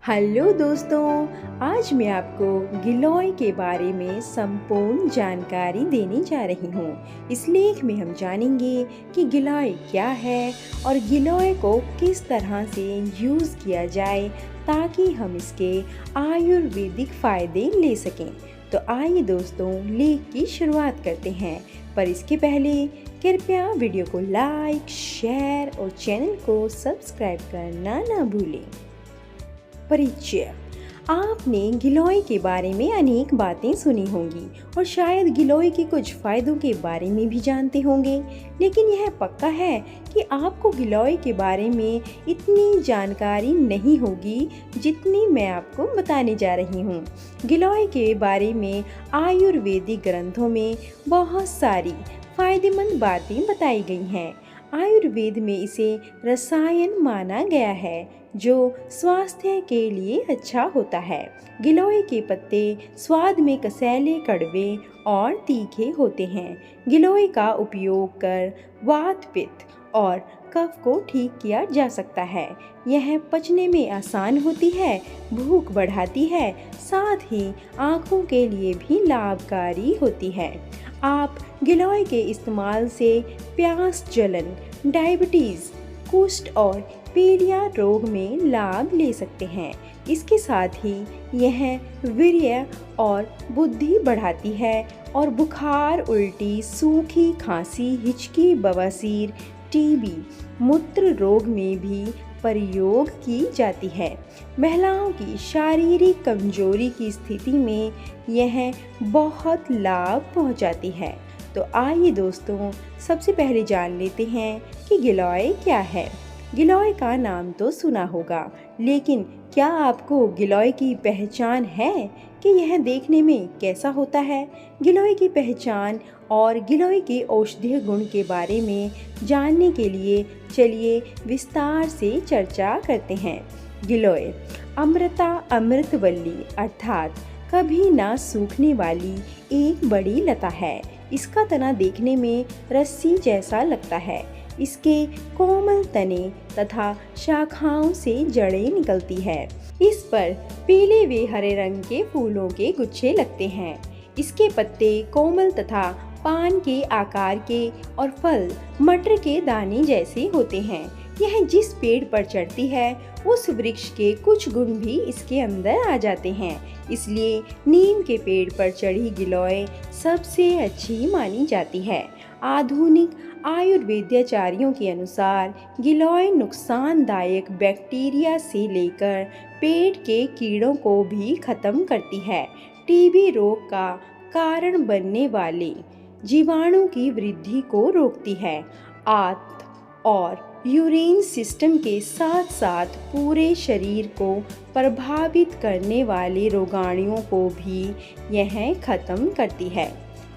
Hello दोस्तों, आज मैं आपको गिलोय के बारे में संपूर्ण जानकारी देने जा रही हूँ। इस लेख में हम जानेंगे कि गिलोय क्या है और गिलोय को किस तरह से यूज़ किया जाए ताकि हम इसके आयुर्वेदिक फ़ायदे ले सकें। तो आइए दोस्तों, लेख की शुरुआत करते हैं। पर इसके पहले कृपया वीडियो को लाइक, शेयर और चैनल को सब्सक्राइब करना ना भूलें। परिचय। आपने गिलोय के बारे में अनेक बातें सुनी होंगी और शायद गिलोय के कुछ फ़ायदों के बारे में भी जानते होंगे, लेकिन यह पक्का है कि आपको गिलोय के बारे में इतनी जानकारी नहीं होगी जितनी मैं आपको बताने जा रही हूँ। गिलोय के बारे में आयुर्वेदिक ग्रंथों में बहुत सारी फ़ायदेमंद बातें बताई गई हैं। आयुर्वेद में इसे रसायन माना गया है जो स्वास्थ्य के लिए अच्छा होता है। गिलोय के पत्ते स्वाद में कसैले, कड़वे और तीखे होते हैं। गिलोय का उपयोग कर वात, पित्त और कफ को ठीक किया जा सकता है। यह पचने में आसान होती है, भूख बढ़ाती है, साथ ही आँखों के लिए भी लाभकारी होती है। आप गिलोय के इस्तेमाल से प्यास, जलन, डायबिटीज़, कुष्ठ और पीलिया रोग में लाभ ले सकते हैं। इसके साथ ही यह वीर्य और बुद्धि बढ़ाती है और बुखार, उल्टी, सूखी खांसी, हिचकी, बवासीर, टीबी, मूत्र रोग में भी प्रयोग की जाती है। महिलाओं की शारीरिक कमजोरी की स्थिति में यह बहुत लाभ पहुंचाती है। तो आइए दोस्तों, सबसे पहले जान लेते हैं कि गिलोय क्या है। गिलोय का नाम तो सुना होगा, लेकिन क्या आपको गिलोय की पहचान है कि यह देखने में कैसा होता है? गिलोय की पहचान और गिलोय के औषधीय गुण के बारे में जानने के लिए चलिए विस्तार से चर्चा करते हैं। गिलोय अमृता, अमृतवल्ली अर्थात कभी ना सूखने वाली एक बड़ी लता है। इसका तना देखने में रस्सी जैसा लगता है। इसके कोमल तने तथा शाखाओं से जड़ें निकलती है। इस पर पीले व हरे रंग के फूलों के गुच्छे लगते हैं। इसके पत्ते कोमल तथा पान के आकार के और फल मटर के दाने जैसे होते हैं। यह जिस पेड़ पर चढ़ती है उस वृक्ष के कुछ गुण भी इसके अंदर आ जाते हैं। इसलिए नीम के पेड़ पर चढ़ी गिलोय सबसे अच्छी मानी जाती है। आधुनिक आयुर्वेदाचार्यों के अनुसार गिलोय नुकसानदायक बैक्टीरिया से लेकर पेट के कीड़ों को भी खत्म करती है। टीबी रोग का कारण बनने वाले जीवाणु की वृद्धि को रोकती है। आंत और यूरिन सिस्टम के साथ साथ पूरे शरीर को प्रभावित करने वाले रोगाणुओं को भी यह खत्म करती है।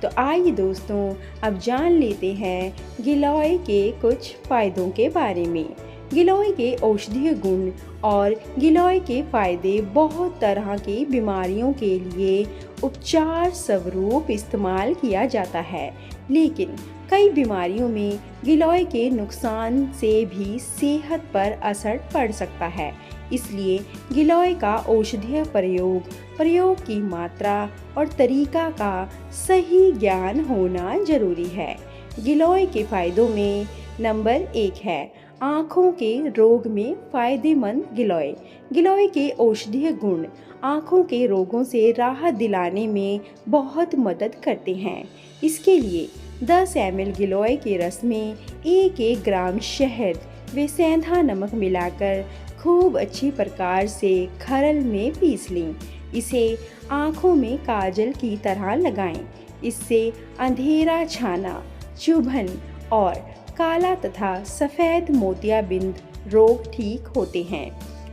तो आइए दोस्तों, अब जान लेते हैं गिलोय के कुछ फायदों के बारे में। गिलोय के औषधीय गुण और गिलोय के फायदे बहुत तरह की बीमारियों के लिए उपचार स्वरूप इस्तेमाल किया जाता है, लेकिन कई बीमारियों में गिलोय के नुकसान से भी सेहत पर असर पड़ सकता है। इसलिए गिलोय का औषधीय प्रयोग की मात्रा और तरीका का सही ज्ञान होना जरूरी है। गिलोय के फायदों में नंबर 1 है आँखों के रोग में फायदेमंद गिलोय। गिलोय के औषधीय गुण आँखों के रोगों से राहत दिलाने में बहुत मदद करते हैं। इसके लिए 10 ml गिलोय के रस में 1-1 ग्राम शहद व सेंधा नमक मिलाकर खूब अच्छी प्रकार से खरल में पीस लें। इसे आँखों में काजल की तरह लगाएं। इससे अंधेरा छाना, चुभन और काला तथा सफ़ेद मोतियाबिंद रोग ठीक होते हैं।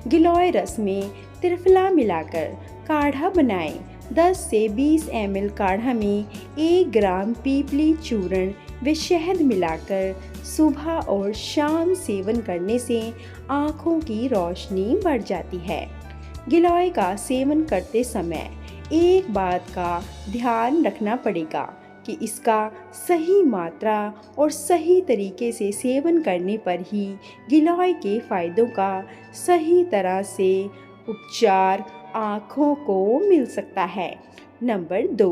गिलोय रस में त्रिफला मिलाकर काढ़ा बनाएं। 10 से 20 ml काढ़ा में 1 ग्राम पीपली चूर्ण व शहद मिलाकर सुबह और शाम सेवन करने से आँखों की रोशनी बढ़ जाती है। गिलोय का सेवन करते समय एक बात का ध्यान रखना पड़ेगा कि इसका सही मात्रा और सही तरीके से सेवन करने पर ही गिलोय के फायदों का सही तरह से उपचार आँखों को मिल सकता है। नंबर 2,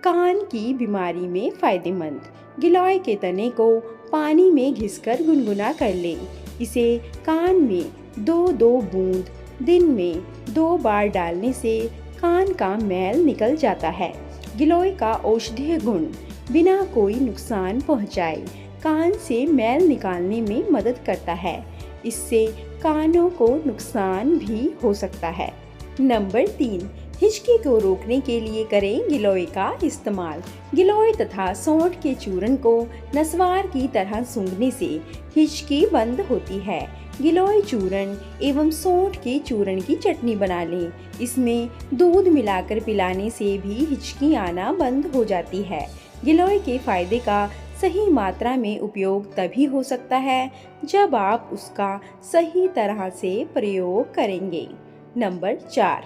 कान की बीमारी में फ़ायदेमंद। गिलोय के तने को पानी में घिसकर गुनगुना कर लें। इसे कान में 2-2 बूंद दिन में 2 बार डालने से कान का मैल निकल जाता है। गिलोय का औषधीय गुण बिना कोई नुकसान पहुंचाए कान से मैल निकालने में मदद करता है। इससे कानों को नुकसान भी हो सकता है। नंबर 3, हिचकी को रोकने के लिए करें गिलोय का इस्तेमाल। गिलोय तथा सौंठ के चूर्ण को नसवार की तरह सूंघने से हिचकी बंद होती है। गिलोय चूर्ण एवं सौंठ के चूर्ण की चटनी बना लें। इसमें दूध मिलाकर पिलाने से भी हिचकी आना बंद हो जाती है। गिलोय के फायदे का सही मात्रा में उपयोग तभी हो सकता है जब आप उसका सही तरह से प्रयोग करेंगे। नंबर 4,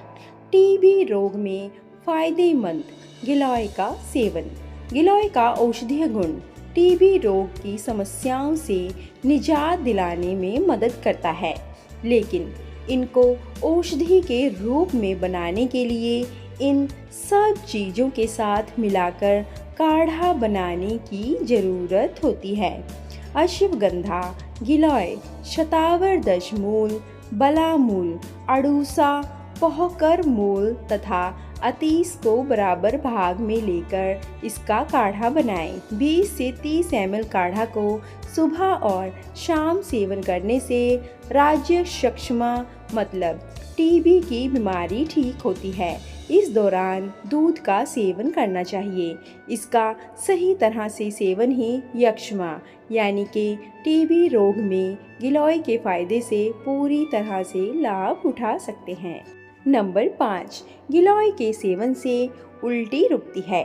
टीबी रोग में फायदेमंद गिलोय का सेवन। गिलोय का औषधीय गुण टीबी रोग की समस्याओं से निजात दिलाने में मदद करता है, लेकिन इनको औषधि के रूप में बनाने के लिए इन सब चीज़ों के साथ मिलाकर काढ़ा बनाने की ज़रूरत होती है। अश्वगंधा, गिलोय, शतावर दशमूल, बलामूल, अड़ूसा, पौहकर मूल तथा अतीस को बराबर भाग में लेकर इसका काढ़ा बनाएं। 20 से 30 ml काढ़ा को सुबह और शाम सेवन करने से राज्य सक्षमा मतलब टीबी की बीमारी ठीक होती है। इस दौरान दूध का सेवन करना चाहिए। इसका सही तरह से सेवन ही यक्ष्मा यानी कि टीबी रोग में गिलोय के फायदे से पूरी तरह से लाभ उठा सकते हैं। नंबर 5, गिलोय के सेवन से उल्टी रुकती है।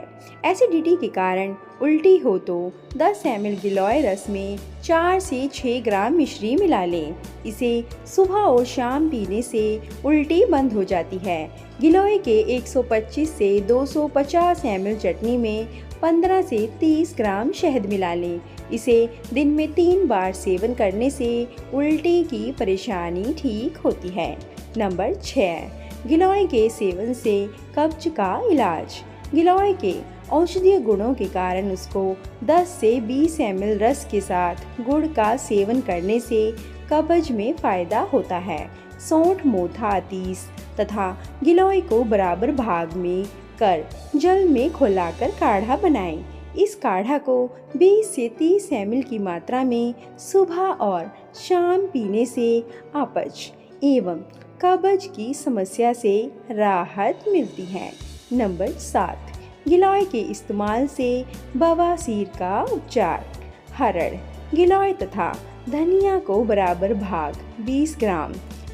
एसिडिटी के कारण उल्टी हो तो 10 ml गिलोय रस में 4 से 6 ग्राम मिश्री मिला लें। इसे सुबह और शाम पीने से उल्टी बंद हो जाती है। गिलोय के 125 से 250 ml चटनी में 15 से 30 ग्राम शहद मिला लें। इसे दिन में 3 बार सेवन करने से उल्टी की परेशानी ठीक होती है। नंबर 6, गिलोय के सेवन से कब्ज का इलाज। गिलोय के औषधीय गुणों के कारण उसको 10 से 20 ml रस के साथ गुड़ का सेवन करने से कब्ज में फ़ायदा होता है। सौंठ, मोथा, अतीस तथा गिलोय को बराबर भाग में कर जल में खौलाकर काढ़ा बनाएं। इस काढ़ा को 20 से 30 ml की मात्रा में सुबह और शाम पीने से अपच एवं कब्ज की समस्या से राहत मिलती है। नंबर 7, गिलोय के इस्तेमाल से बवासीर का उपचार। हरड़, गिलोय तथा धनिया को बराबर भाग 20 ग्राम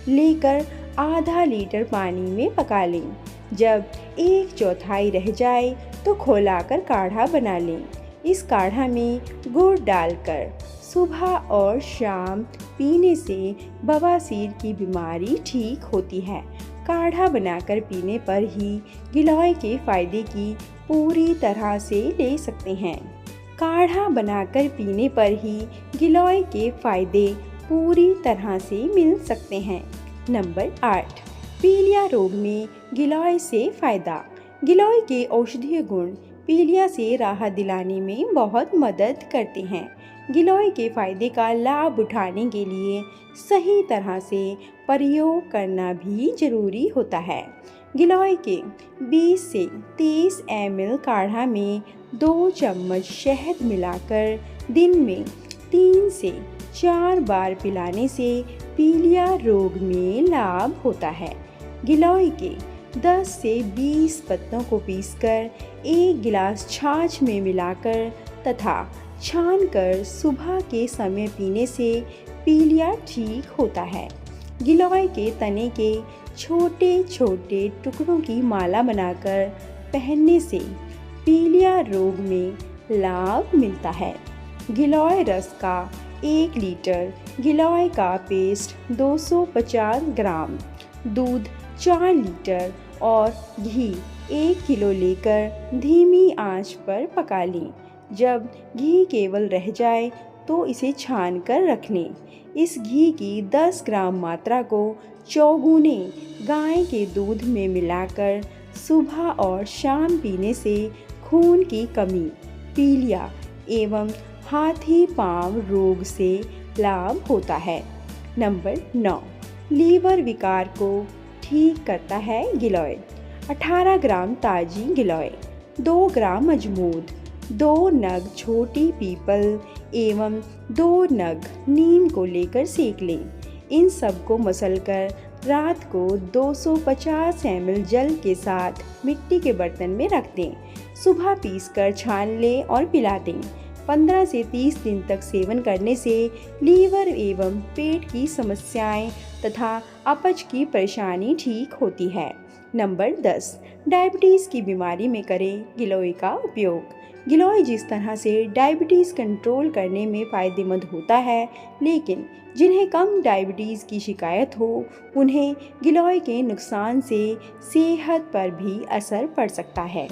लेकर आधा लीटर पानी में पका लें। जब 1/4 रह जाए तो खौलाकर काढ़ा बना लें। इस काढ़ा में गुड़ डालकर सुबह और शाम पीने से बवासीर की बीमारी ठीक होती है। काढ़ा बनाकर पीने पर ही गिलोय के फायदे की पूरी तरह से ले सकते हैं। काढ़ा बनाकर पीने पर ही गिलोय के फायदे पूरी तरह से मिल सकते हैं। नंबर 8, पीलिया रोग में गिलोय से फायदा। गिलोय के औषधीय गुण पीलिया से राहत दिलाने में बहुत मदद करते हैं। गिलोय के फायदे का लाभ उठाने के लिए सही तरह से प्रयोग करना भी जरूरी होता है। गिलोय के 20 से 30 ml काढ़ा में 2 चम्मच शहद मिलाकर दिन में 3 से 4 बार पिलाने से पीलिया रोग में लाभ होता है। गिलोय के 10 से 20 पत्तों को पीसकर 1 गिलास छाछ में मिलाकर तथा छानकर सुबह के समय पीने से पीलिया ठीक होता है। गिलोय के तने के छोटे छोटे टुकड़ों की माला बनाकर पहनने से पीलिया रोग में लाभ मिलता है। गिलोय रस का 1 लीटर, गिलोय का पेस्ट 250 ग्राम, दूध 4 लीटर और घी 1 किलो लेकर धीमी आंच पर पका लें। जब घी केवल रह जाए तो इसे छान कर रख लें। इस घी की 10 ग्राम मात्रा को चौगुने गाय के दूध में मिलाकर सुबह और शाम पीने से खून की कमी, पीलिया एवं हाथी पांव रोग से लाभ होता है। नंबर 9, लीवर विकार को ठीक करता है गिलोय। 18 ग्राम ताजी गिलोय, 2 ग्राम अजमूद, 2 नग छोटी पीपल एवं 2 नग नीम को लेकर सेक लें। इन सब को मसलकर रात को 250 ml जल के साथ मिट्टी के बर्तन में रख दें। सुबह पीसकर छान लें और पिला दें। 15 से 30 दिन तक सेवन करने से लीवर एवं पेट की समस्याएं तथा अपच की परेशानी ठीक होती है। नंबर 10, डायबिटीज़ की बीमारी में करें गिलोय का उपयोग। गिलोय जिस तरह से डायबिटीज़ कंट्रोल करने में फ़ायदेमंद होता है, लेकिन जिन्हें कम डायबिटीज़ की शिकायत हो उन्हें गिलोय के नुकसान से सेहत पर भी असर पड़ सकता है।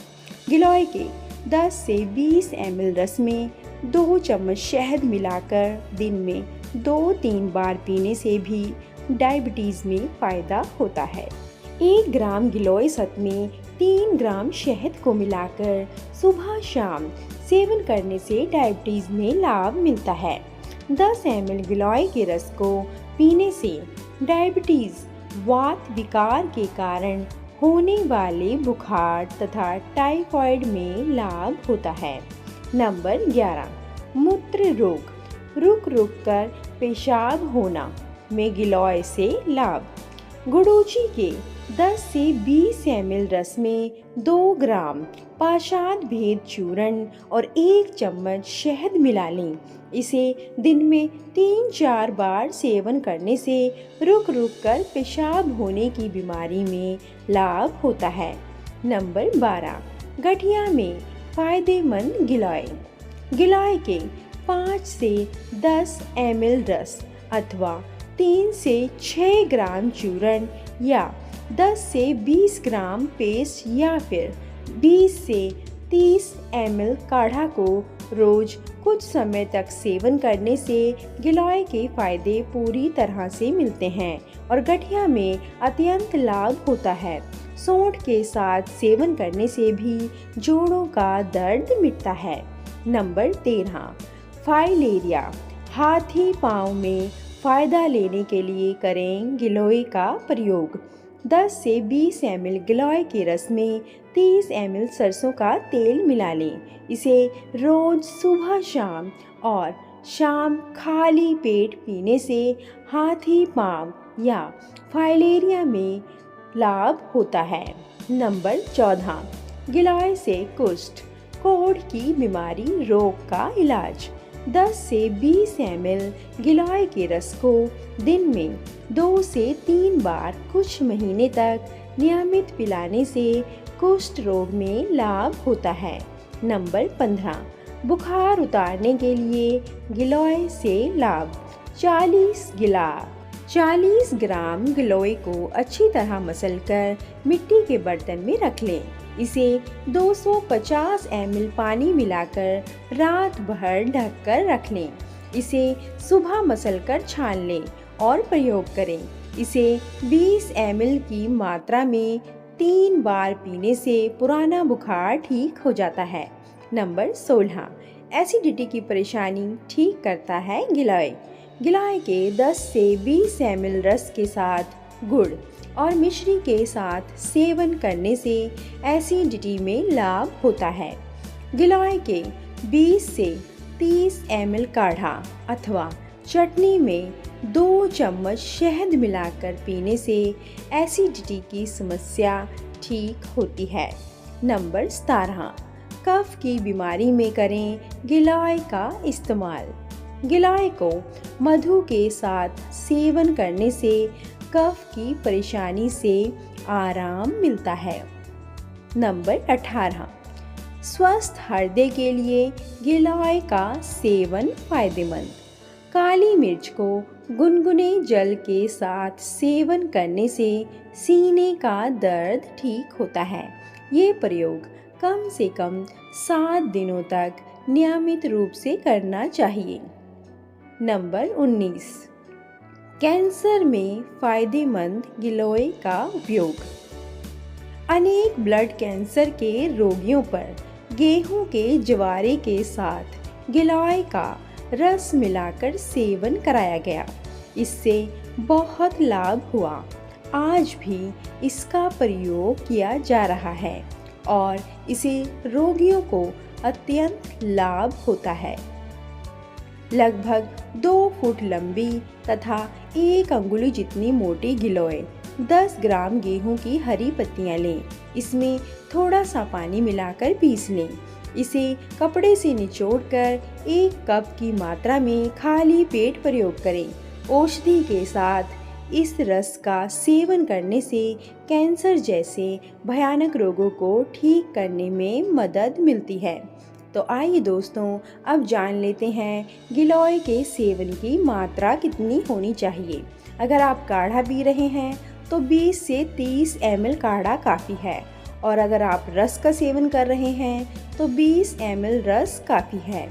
गिलोय के 10 से 20 ml रस में 2 चम्मच शहद मिलाकर दिन में 2-3 बार पीने से भी डायबिटीज़ में फ़ायदा होता है। 1 ग्राम गिलोय सत में 3 ग्राम शहद को मिलाकर सुबह शाम सेवन करने से डायबिटीज़ में लाभ मिलता है। 10 ml गिलोय के रस को पीने से डायबिटीज़, वात विकार के कारण होने वाले बुखार तथा टाइफाइड में लाभ होता है। नंबर 11, मूत्र रोग, रुक रुक कर पेशाब होना में गिलोय से लाभ। गुड़ूची के 10 से 20 ml रस में 2 ग्राम पाषाण भेद चूर्ण और 1 चम्मच शहद मिला लें। इसे दिन में 3-4 बार सेवन करने से रुक रुक कर पेशाब होने की बीमारी में लाभ होता है। नंबर 12, गठिया में फ़ायदेमंद गिलोय। गिलोय के 5 से 10 ml रस अथवा 3 से 6 ग्राम चूर्ण या 10 से 20 ग्राम पेस्ट या फिर 20 से 30 ml काढ़ा को रोज कुछ समय तक सेवन करने से गिलोय के फायदे पूरी तरह से मिलते हैं और गठिया में अत्यंत लाभ होता है। सौंठ के साथ सेवन करने से भी जोड़ों का दर्द मिटता है। नंबर 13, फाइलेरिया, हाथी पांव में फ़ायदा लेने के लिए करें गिलोय का प्रयोग। 10 से 20 ml गिलोय के रस में 30 ml सरसों का तेल मिला लें। इसे रोज सुबह शाम और शाम खाली पेट पीने से हाथी पांव या फाइलेरिया में लाभ होता है। नंबर 14, गिलोय से कुष्ठ, कोढ़ की बीमारी रोग का इलाज। 10 से 20 ml गिलोय के रस को दिन में 2 से 3 बार कुछ महीने तक नियमित पिलाने से कुष्ठ रोग में लाभ होता है। नंबर 15, बुखार उतारने के लिए गिलोय से लाभ। 40 ग्राम गिलोय को अच्छी तरह मसलकर मिट्टी के बर्तन में रख लें। इसे 250 ml पानी मिलाकर रात भर ढककर रख लें। इसे सुबह मसलकर छान लें और प्रयोग करें। इसे 20 ml की मात्रा में 3 बार पीने से पुराना बुखार ठीक हो जाता है। नंबर 16, एसिडिटी की परेशानी ठीक करता है गिलोय। गिलोय के 10 से 20 ml रस के साथ गुड़ और मिश्री के साथ सेवन करने से एसिडिटी में लाभ होता है। गिलोय के 20 से 30 ml काढ़ा अथवा चटनी में 2 चम्मच शहद मिलाकर पीने से एसिडिटी की समस्या ठीक होती है। नंबर 17, कफ की बीमारी में करें गिलोय का इस्तेमाल। गिलोय को मधु के साथ सेवन करने से कफ की परेशानी से आराम मिलता है। नंबर 18, स्वस्थ हृदय के लिए गिलोय का सेवन फायदेमंद। काली मिर्च को गुनगुने जल के साथ सेवन करने से सीने का दर्द ठीक होता है। ये प्रयोग कम से कम 7 दिनों तक नियमित रूप से करना चाहिए। नंबर 19, कैंसर में फायदेमंद गिलोय का उपयोग। अनेक ब्लड कैंसर के रोगियों पर गेहूं के जवारे के साथ गिलोय का रस मिलाकर सेवन कराया गया। इससे बहुत लाभ हुआ। आज भी इसका प्रयोग किया जा रहा है और इसे रोगियों को अत्यंत लाभ होता है। लगभग 2 फुट लंबी तथा 1 अंगुली जितनी मोटी गिलोय 10 ग्राम गेहूं की हरी पत्तियां लें। इसमें थोड़ा सा पानी मिलाकर पीस लें। इसे कपड़े से निचोड़कर 1 कप की मात्रा में खाली पेट प्रयोग करें। औषधि के साथ इस रस का सेवन करने से कैंसर जैसे भयानक रोगों को ठीक करने में मदद मिलती है। तो आइए दोस्तों, अब जान लेते हैं गिलोय के सेवन की मात्रा कितनी होनी चाहिए। अगर आप काढ़ा पी रहे हैं तो 20 से 30 ml काढ़ा काफ़ी है, और अगर आप रस का सेवन कर रहे हैं तो 20 ml रस काफ़ी है।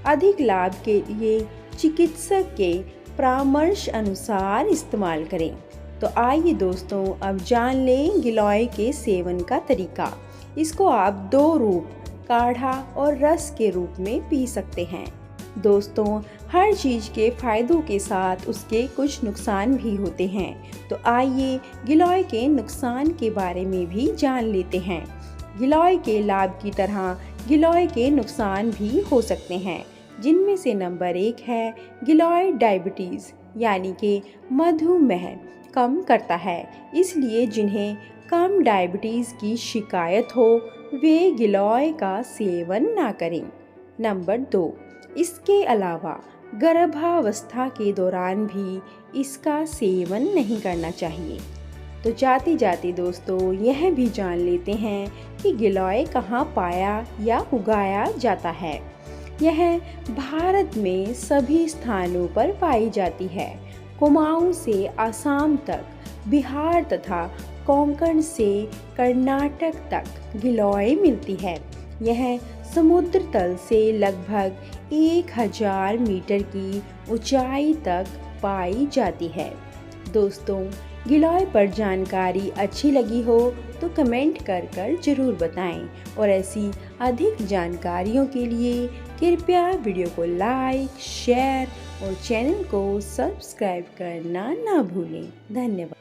अधिक लाभ के लिए चिकित्सक के परामर्श अनुसार इस्तेमाल करें। तो आइए दोस्तों, अब जान लें गिलोय के सेवन का तरीका। इसको आप 2 रूप, काढ़ा और रस के रूप में पी सकते हैं। दोस्तों, हर चीज़ के फायदों के साथ उसके कुछ नुकसान भी होते हैं। तो आइए गिलोय के नुकसान के बारे में भी जान लेते हैं। गिलोय के लाभ की तरह गिलोय के नुकसान भी हो सकते हैं, जिनमें से नंबर 1 है गिलोय डायबिटीज़ यानी कि मधुमेह कम करता है। इसलिए जिन्हें कम डायबिटीज़ की शिकायत हो वे गिलोय का सेवन ना करें। नंबर 2, इसके अलावा गर्भावस्था के दौरान भी इसका सेवन नहीं करना चाहिए। तो जाते जाते दोस्तों, यह भी जान लेते हैं कि गिलोय कहाँ पाया या उगाया जाता है। यह भारत में सभी स्थानों पर पाई जाती है। कुमाऊं से असम तक, बिहार तथा कोंकण से कर्नाटक तक गिलोय मिलती है। यह समुद्र तल से लगभग 1000 मीटर की ऊंचाई तक पाई जाती है। दोस्तों, गिलोय पर जानकारी अच्छी लगी हो तो कमेंट कर ज़रूर बताएं, और ऐसी अधिक जानकारियों के लिए कृपया वीडियो को लाइक, शेयर और चैनल को सब्सक्राइब करना ना भूलें। धन्यवाद।